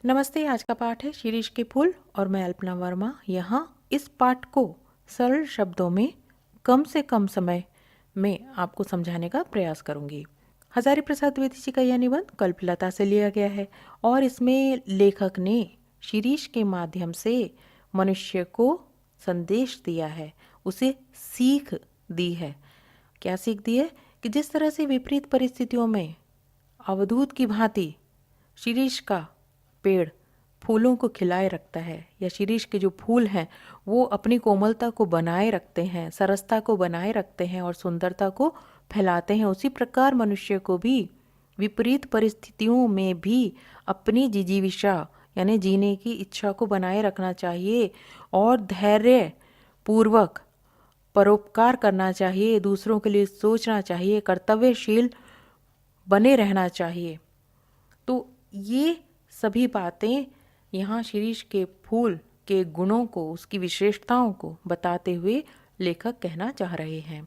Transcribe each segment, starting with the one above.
नमस्ते। आज का पाठ है शिरीष के फूल और मैं अल्पना वर्मा। यहाँ इस पाठ को सरल शब्दों में कम से कम समय में आपको समझाने का प्रयास करूंगी। हजारी प्रसाद द्विवेदी जी का यह निबंध कल्पलता से लिया गया है और इसमें लेखक ने शिरीष के माध्यम से मनुष्य को संदेश दिया है, उसे सीख दी है। क्या सीख दी है? कि जिस तरह से विपरीत परिस्थितियों में अवधूत की भांति शिरीष का पेड़ फूलों को खिलाए रखता है, या शिरीष के जो फूल हैं वो अपनी कोमलता को बनाए रखते हैं, सरसता को बनाए रखते हैं और सुंदरता को फैलाते हैं, उसी प्रकार मनुष्य को भी विपरीत परिस्थितियों में भी अपनी जिजीविषा यानी जीने की इच्छा को बनाए रखना चाहिए और धैर्य पूर्वक परोपकार करना चाहिए, दूसरों के लिए सोचना चाहिए, कर्तव्यशील बने रहना चाहिए। तो ये सभी बातें यहाँ शिरीष के फूल के गुणों को, उसकी विशेषताओं को बताते हुए लेखक कहना चाह रहे हैं।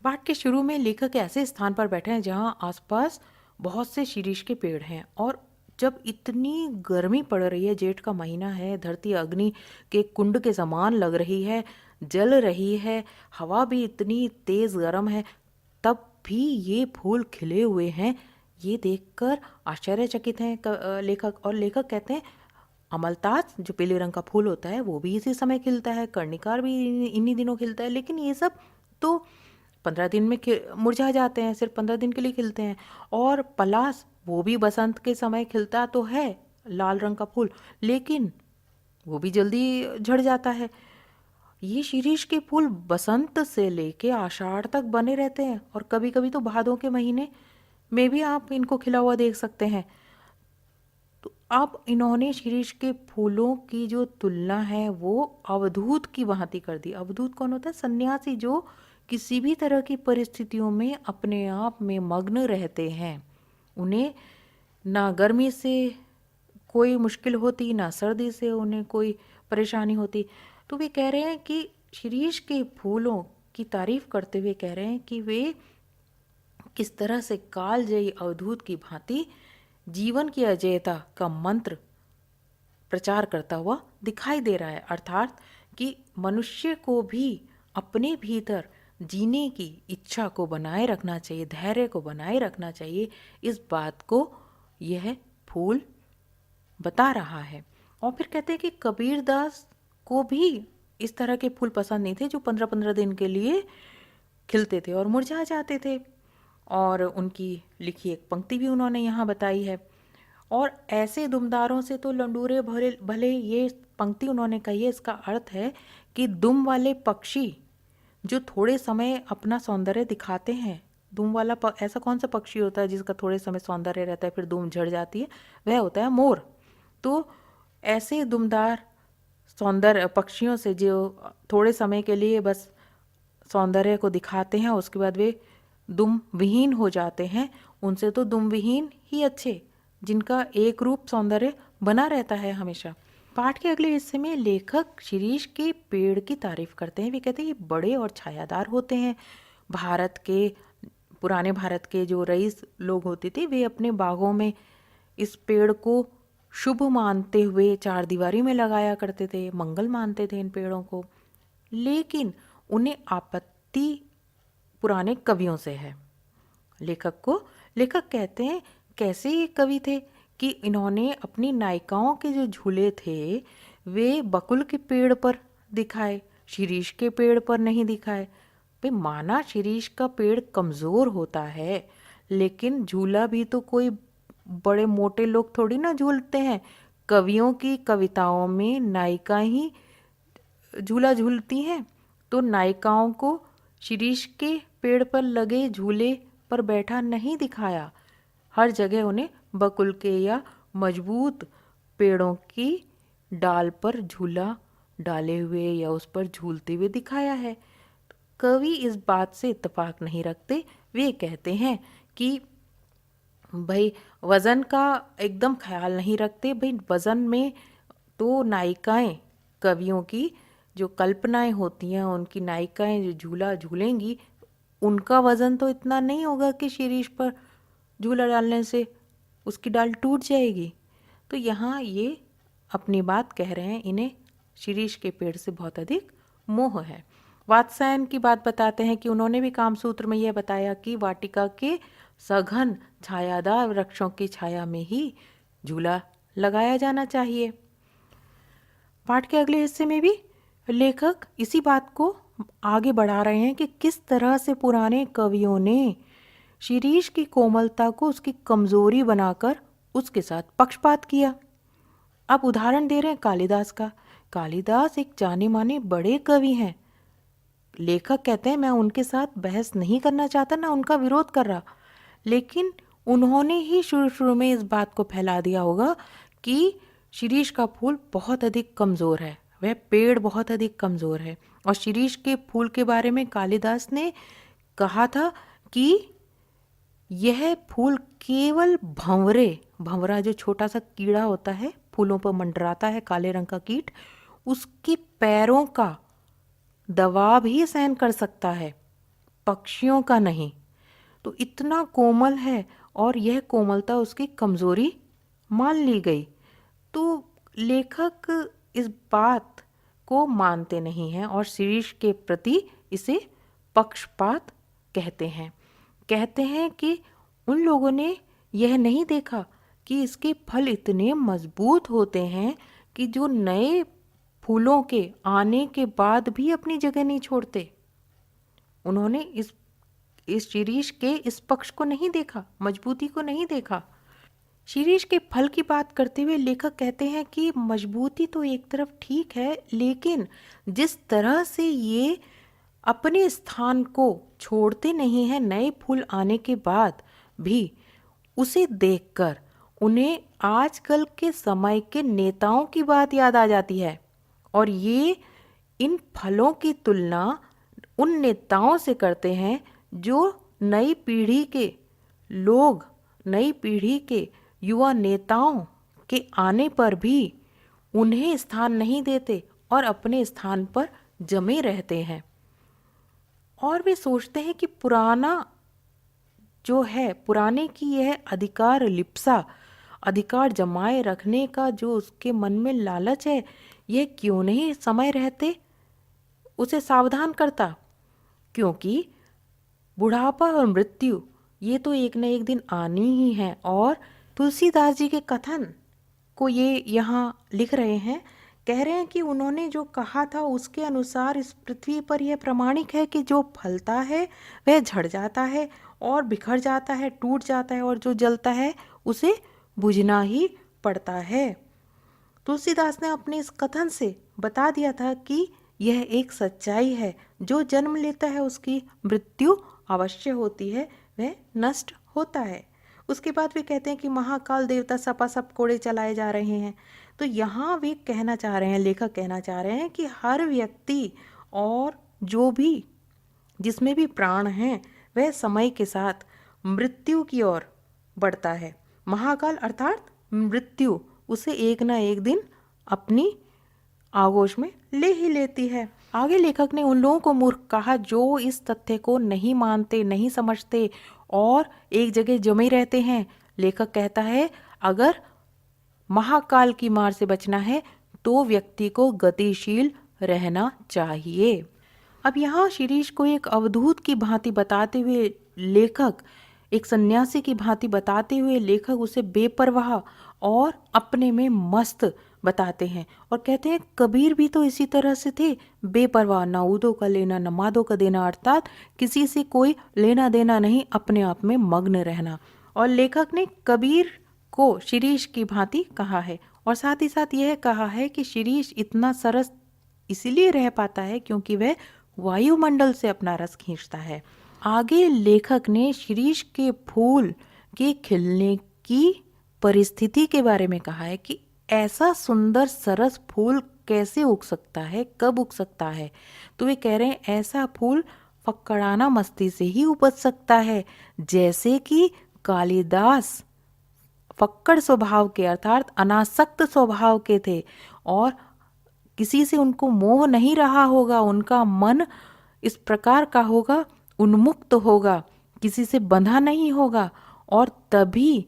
पाठ के शुरू में लेखक ऐसे स्थान पर बैठे हैं जहाँ आसपास बहुत से शिरीष के पेड़ हैं और जब इतनी गर्मी पड़ रही है, जेठ का महीना है, धरती अग्नि के कुंड के समान लग रही है, जल रही है, हवा भी इतनी तेज गर्म है, तब भी ये फूल खिले हुए हैं। ये देखकर आश्चर्यचकित हैं लेखक। और लेखक कहते हैं अमलतास जो पीले रंग का फूल होता है वो भी इसी समय खिलता है, कर्णिकार भी इन्हीं दिनों खिलता है, लेकिन ये सब तो 15 दिन में मुरझा जाते हैं, सिर्फ 15 दिन के लिए खिलते हैं। और पलास वो भी बसंत के समय खिलता तो है, लाल रंग का फूल, लेकिन वो भी जल्दी झड़ जाता है। ये शिरीष के फूल बसंत से लेके आषाढ़ तक बने रहते हैं और कभी कभी तो भादों के महीने में भी आप इनको खिला हुआ देख सकते हैं। तो अब इन्होंने शिरीष के फूलों की जो तुलना है वो अवधूत की भांति कर दी। अवधूत कौन होता है? सन्यासी, जो किसी भी तरह की परिस्थितियों में अपने आप में मग्न रहते हैं। उन्हें ना गर्मी से कोई मुश्किल होती, ना सर्दी से उन्हें कोई परेशानी होती। तो वे कह रहे हैं कि शिरीष के फूलों की तारीफ करते हुए कह रहे हैं कि वे किस तरह से कालजयी अवधूत की भांति जीवन की अजेयता का मंत्र प्रचार करता हुआ दिखाई दे रहा है। अर्थात कि मनुष्य को भी अपने भीतर जीने की इच्छा को बनाए रखना चाहिए, धैर्य को बनाए रखना चाहिए। इस बात को यह फूल बता रहा है। और फिर कहते हैं कि कबीरदास को भी इस तरह के फूल पसंद नहीं थे जो 15-15 दिन के लिए खिलते थे और मुरझा जाते थे। और उनकी लिखी एक पंक्ति भी उन्होंने यहाँ बताई है। और ऐसे दुमदारों से तो लंडूरे भले भले, ये पंक्ति उन्होंने कही है, इसका अर्थ है कि दुम वाले पक्षी जो थोड़े समय अपना सौंदर्य दिखाते हैं, दुम वाला ऐसा कौन सा पक्षी होता है जिसका थोड़े समय सौंदर्य रहता है फिर दुम झड़ जाती है? वह होता है मोर। तो ऐसे दुमदार सौंदर्य पक्षियों से जो थोड़े समय के लिए बस सौंदर्य को दिखाते हैं, उसके बाद वे दुम विहीन हो जाते हैं, उनसे तो दुम विहीन ही अच्छे, जिनका एक रूप सौंदर्य बना रहता है हमेशा। पाठ के अगले हिस्से में लेखक शिरीष के पेड़ की तारीफ करते हैं। वे कहते हैं ये बड़े और छायादार होते हैं। पुराने भारत के जो रईस लोग होते थे वे अपने बागों में इस पेड़ को शुभ मानते हुए चारदीवारी में लगाया करते थे, मंगल मानते थे इन पेड़ों को। लेकिन उन्हें आपत्ति पुराने कवियों से है। लेखक कहते हैं कैसे ये कवि थे कि इन्होंने अपनी नायिकाओं के जो झूले थे वे बकुल के पेड़ पर दिखाए, शिरीष के पेड़ पर नहीं दिखाए। भाई माना शिरीष का पेड़ कमज़ोर होता है, लेकिन झूला भी तो कोई बड़े मोटे लोग थोड़ी ना झूलते हैं। कवियों की कविताओं में नायिका ही झूला झूलती हैं। तो नायिकाओं को शिरीष के पेड़ पर लगे झूले पर बैठा नहीं दिखाया। हर जगह उन्हें बकुल के या मजबूत पेड़ों की डाल पर झूला डाले हुए या उस पर झूलते हुए दिखाया है। कवि इस बात से इत्तेफाक नहीं रखते। वे कहते हैं कि भाई वज़न का एकदम ख्याल नहीं रखते। भाई वज़न में तो नायिकाएं, कवियों की जो कल्पनाएं होती हैं, उनकी नायिकाएं जो झूला झूलेंगी, उनका वज़न तो इतना नहीं होगा कि शिरीष पर झूला डालने से उसकी डाल टूट जाएगी। तो यहाँ ये अपनी बात कह रहे हैं, इन्हें शिरीष के पेड़ से बहुत अधिक मोह है। वात्स्यायन की बात बताते हैं कि उन्होंने भी कामसूत्र में यह बताया कि वाटिका के सघन छायादार वृक्षों की छाया में ही झूला लगाया जाना चाहिए। पाठ के अगले हिस्से में भी लेखक इसी बात को आगे बढ़ा रहे हैं कि किस तरह से पुराने कवियों ने शिरीष की कोमलता को उसकी कमजोरी बनाकर उसके साथ पक्षपात किया। अब उदाहरण दे रहे हैं कालिदास का। कालिदास एक जाने माने बड़े कवि हैं। लेखक कहते हैं मैं उनके साथ बहस नहीं करना चाहता, ना उनका विरोध कर रहा, लेकिन उन्होंने ही शुरू शुरू में इस बात को फैला दिया होगा कि शिरीष का फूल बहुत अधिक कमज़ोर है, वह पेड़ बहुत अधिक कमज़ोर है। और शिरीष के फूल के बारे में कालिदास ने कहा था कि यह फूल केवल भंवरा जो छोटा सा कीड़ा होता है, फूलों पर मंडराता है, काले रंग का कीट, उसके पैरों का दबाव ही सहन कर सकता है, पक्षियों का नहीं। तो इतना कोमल है और यह कोमलता उसकी कमजोरी मान ली गई। तो लेखक इस बात को मानते नहीं हैं और शिरीष के प्रति इसे पक्षपात कहते हैं। कहते हैं कि उन लोगों ने यह नहीं देखा कि इसके फल इतने मजबूत होते हैं कि जो नए फूलों के आने के बाद भी अपनी जगह नहीं छोड़ते। उन्होंने इस शिरीष के इस पक्ष को नहीं देखा, मजबूती को नहीं देखा। शिरीष के फल की बात करते हुए लेखक कहते हैं कि मजबूती तो एक तरफ ठीक है, लेकिन जिस तरह से ये अपने स्थान को छोड़ते नहीं हैं नए फूल आने के बाद भी, उसे देखकर उन्हें आजकल के समय के नेताओं की बात याद आ जाती है। और ये इन फलों की तुलना उन नेताओं से करते हैं जो नई पीढ़ी के लोग, नई पीढ़ी के युवा नेताओं के आने पर भी उन्हें स्थान नहीं देते और अपने स्थान पर जमे रहते हैं। और वे सोचते हैं कि पुराना जो है, पुराने की यह अधिकार लिप्सा, अधिकार जमाए रखने का जो उसके मन में लालच है, यह क्यों नहीं समय रहते उसे सावधान करता, क्योंकि बुढ़ापा और मृत्यु ये तो एक न एक दिन आनी ही है। और तुलसीदास जी के कथन को ये यहाँ लिख रहे हैं, कह रहे हैं कि उन्होंने जो कहा था उसके अनुसार इस पृथ्वी पर यह प्रमाणिक है कि जो फलता है वह झड़ जाता है और बिखर जाता है, टूट जाता है, और जो जलता है उसे बुझना ही पड़ता है। तुलसीदास ने अपने इस कथन से बता दिया था कि यह एक सच्चाई है, जो जन्म लेता है उसकी मृत्यु अवश्य होती है, वह नष्ट होता है। उसके बाद वे कहते हैं कि महाकाल देवता सपासप कोड़े चलाए जा रहे हैं। तो यहाँ वे कहना चाह रहे हैं, लेखक कहना चाह रहे हैं कि हर व्यक्ति और जो भी जिसमें भी प्राण हैं वह समय के साथ मृत्यु की ओर बढ़ता है। महाकाल अर्थात मृत्यु उसे एक ना एक दिन अपनी आगोश में ले ही लेती है। आगे लेखक ने उन लोगों को मूर्ख कहा जो इस तथ्य को नहीं मानते, नहीं समझते और एक जगह जमे रहते हैं। लेखक कहता है अगर महाकाल की मार से बचना है तो व्यक्ति को गतिशील रहना चाहिए। अब यहाँ शिरीष को एक अवधूत की भांति बताते हुए लेखक, एक सन्यासी की भांति बताते हुए लेखक उसे बेपरवाह और अपने में मस्त बताते हैं और कहते हैं कबीर भी तो इसी तरह से थे, बेपरवाह, ना उदो का लेना न मादो का देना, अर्थात किसी से कोई लेना देना नहीं, अपने आप में मग्न रहना। और लेखक ने कबीर को शिरीष की भांति कहा है और साथ ही साथ यह कहा है कि शिरीष इतना सरस इसीलिए रह पाता है क्योंकि वह वायुमंडल से अपना रस खींचता है। आगे लेखक ने शिरीष के फूल के खिलने की परिस्थिति के बारे में कहा है कि ऐसा सुंदर सरस फूल कैसे उग सकता है, कब उग सकता है। तो वे कह रहे हैं ऐसा फूल फक्कड़ाना मस्ती से ही उपज सकता है, जैसे कि कालिदास फक्कड़ स्वभाव के अर्थात अनासक्त स्वभाव के थे और किसी से उनको मोह नहीं रहा होगा, उनका मन इस प्रकार का होगा, उन्मुक्त होगा, किसी से बंधा नहीं होगा और तभी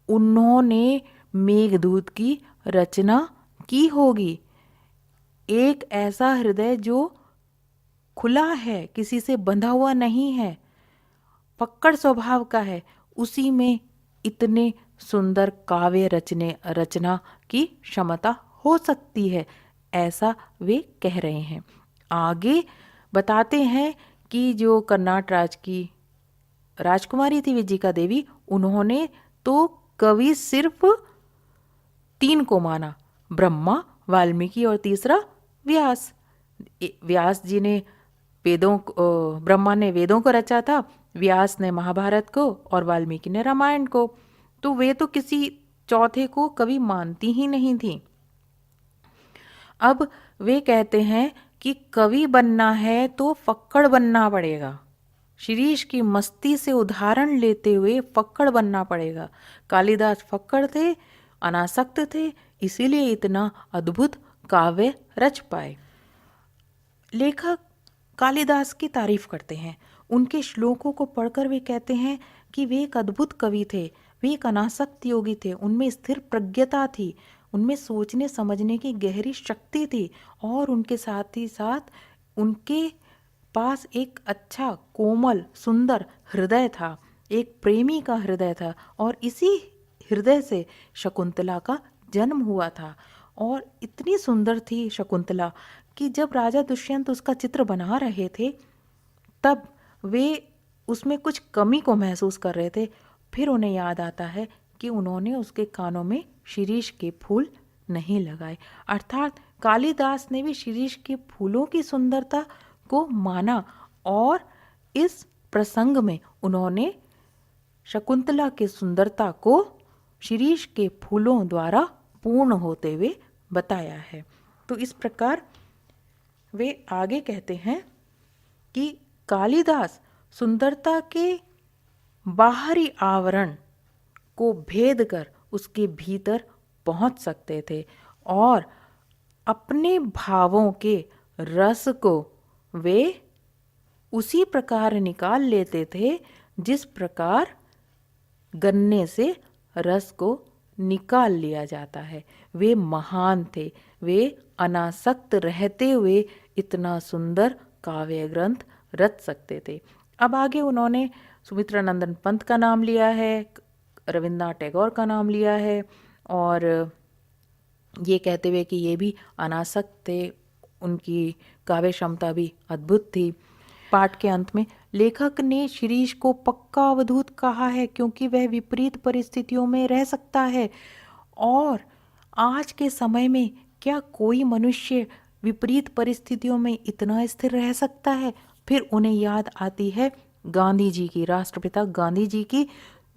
उन्होंने मेघदूत की रचना की होगी। एक ऐसा हृदय जो खुला है, किसी से बंधा हुआ नहीं है, पक्कड़ स्वभाव का है, उसी में इतने सुंदर काव्य रचना की क्षमता हो सकती है, ऐसा वे कह रहे हैं। आगे बताते हैं कि जो कर्नाट राज की राजकुमारी थी विजिका देवी, उन्होंने तो कवि सिर्फ 3 को माना, ब्रह्मा, वाल्मीकि और तीसरा व्यास। व्यास जी ने ब्रह्मा ने वेदों को रचा था, व्यास ने महाभारत को और वाल्मीकि ने रामायण को। तो वे तो किसी चौथे को कभी मानती ही नहीं थी। अब वे कहते हैं कि कवि बनना है तो फक्कड़ बनना पड़ेगा। शिरीष की मस्ती से उदाहरण लेते हुए फक्कड़ बनना पड़ेगा। कालिदास फक्कड़ थे, अनासक्त थे, इसीलिए इतना अद्भुत काव्य रच पाए। लेखक कालिदास की तारीफ करते हैं। उनके श्लोकों को पढ़कर वे कहते हैं कि वे एक अद्भुत कवि थे, वे एक अनासक्त योगी थे, उनमें स्थिर प्रज्ञता थी, उनमें सोचने समझने की गहरी शक्ति थी और उनके साथ ही साथ उनके पास एक अच्छा कोमल सुंदर हृदय था, एक प्रेमी का हृदय था और इसी हृदय से शकुंतला का जन्म हुआ था। और इतनी सुंदर थी शकुंतला कि जब राजा दुष्यंत उसका चित्र बना रहे थे तब वे उसमें कुछ कमी को महसूस कर रहे थे। फिर उन्हें याद आता है कि उन्होंने उसके कानों में शिरीष के फूल नहीं लगाए। अर्थात कालिदास ने भी शिरीष के फूलों की सुंदरता को माना और इस प्रसंग में उन्होंने शकुंतला की सुंदरता को शिरीष के फूलों द्वारा पूर्ण होते हुए बताया है। तो इस प्रकार वे आगे कहते हैं कि कालिदास सुंदरता के बाहरी आवरण को भेद कर उसके भीतर पहुंच सकते थे और अपने भावों के रस को वे उसी प्रकार निकाल लेते थे जिस प्रकार गन्ने से रस को निकाल लिया जाता है। वे महान थे, वे अनासक्त रहते हुए इतना सुंदर काव्य ग्रंथ रच सकते थे। अब आगे उन्होंने सुमित्रा नंदन पंत का नाम लिया है, रविन्द्रनाथ टैगोर का नाम लिया है और ये कहते हुए कि ये भी अनासक्त थे, उनकी काव्य क्षमता भी अद्भुत थी। पाठ के अंत में लेखक ने शिरीष को पक्का अवधूत कहा है क्योंकि वह विपरीत परिस्थितियों में रह सकता है। और आज के समय में क्या कोई मनुष्य विपरीत परिस्थितियों में इतना स्थिर रह सकता है? फिर उन्हें याद आती है गांधी जी की, राष्ट्रपिता गांधी जी की,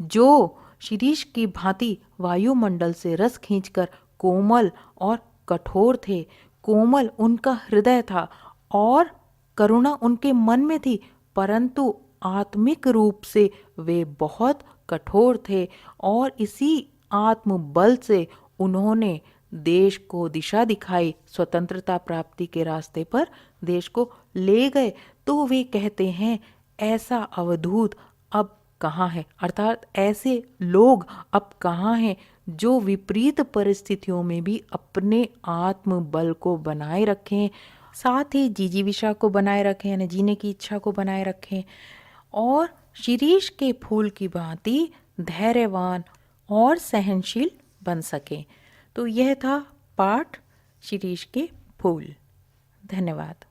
जो शिरीष की भांति वायुमंडल से रस खींचकर कोमल और कठोर थे। कोमल उनका हृदय था और करुणा उनके मन में थी, परंतु आत्मिक रूप से वे बहुत कठोर थे और इसी आत्मबल से उन्होंने देश को दिशा दिखाई, स्वतंत्रता प्राप्ति के रास्ते पर देश को ले गए। तो वे कहते हैं ऐसा अवधूत अब कहाँ है, अर्थात ऐसे लोग अब कहाँ हैं जो विपरीत परिस्थितियों में भी अपने आत्मबल को बनाए रखें, साथ ही जिजीविषा को बनाए रखें, यानी जीने की इच्छा को बनाए रखें और शिरीष के फूल की भांति धैर्यवान और सहनशील बन सकें। तो यह था पाठ शिरीष के फूल। धन्यवाद।